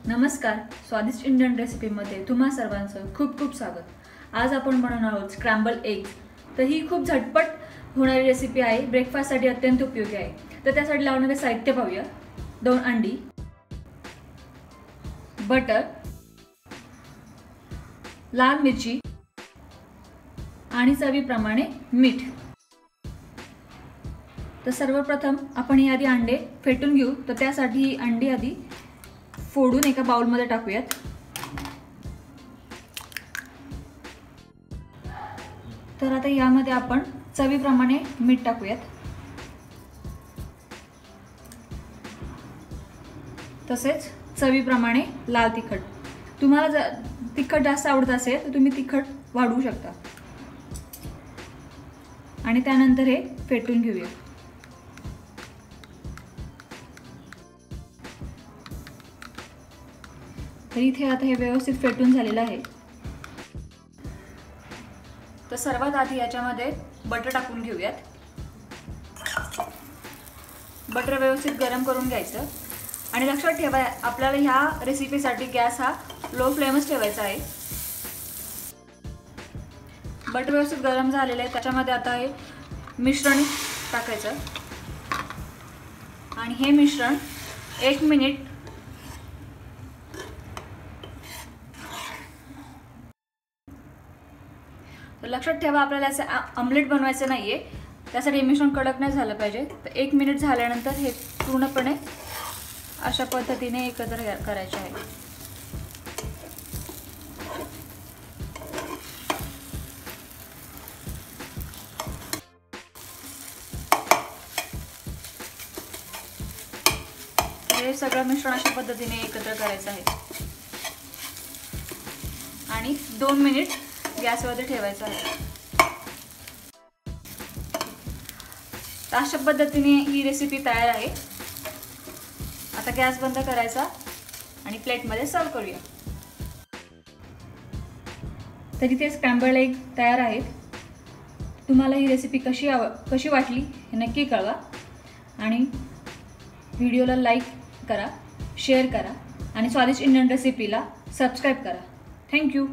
नमस्कार, स्वादिष्ट इंडियन रेसिपीमध्ये तुम्हा सर्वांचं खूप खूप स्वागत। आज आपण बनवणार आहोत स्क्रॅम्बल एग्स। तर ही खूप झटपट होणारी रेसिपी आहे, ब्रेकफास्टसाठी अत्यंत उपयोगी आहे। तर त्यासाठी लागणारे साहित्य पाहूया। 2 अंडी, बटर, लाल मिरची आणि चवीप्रमाणे मीठ। तर सर्वप्रथम आपण ही आधी अंडे फेटून घेऊ। तर त्यासाठी ही अंडी आधी फोडून एका बाउल मध्ये टाकूयात। तर आता यामध्ये आपण चवीप्रमाणे मीठ टाकूयात। तसेच चवीप्रमाणे लाल तिखट। तुम्हाला जर तिखट जास्त आवडत असेल तर तुम्ही तिखट वाढवू शकता। आणि त्यानंतर हे फेटून घेऊया। तर इथे आता हे व्यवस्थित फेटून झालेलं आहे। तर सर्वात आधी याच्यामध्ये बटर टाकून घेऊयात। बटर व्यवस्थित गरम करून घ्यायचं आणि लक्षात ठेवा आपल्याला ह्या रेसिपीसाठी गॅस हा लो फ्लेमच ठेवायचा आहे। बटर व्यवस्थित गरम झालेलं आहे। त्याच्यामध्ये आता हे मिश्रण टाकायचं आणि हे मिश्रण 1 मिनिट तर लक्षात ठेवा आपल्याला असं आमलेट बनवायचं नाहीये, त्यासाठी मिश्रण कडक नाही झालं पाहिजे। तर 1 मिनिट झाल्यानंतर हे पूर्णपणे अशा पद्धतीने एकत्र करायचे आहे। हे सगळं मिश्रण अशा पद्धतीने एकत्र करायचं आहे आणि 2 मिनिट गॅसवरती ठेवायचं आहे। तर अशा पद्धतीने ही रेसिपी तयार आहे। आता गॅस बंद करायचा आणि प्लेटमध्ये सर्व करूया। तर इथे स्क्रॅम्बल्ड एग तयार आहेत। तुम्हाला ही रेसिपी कशी वाटली हे नक्की कळवा आणि व्हिडिओला लाईक करा, शेअर करा आणि स्वादिष्ट इंडियन रेसिपीला सबस्क्राईब करा। थँक्यू।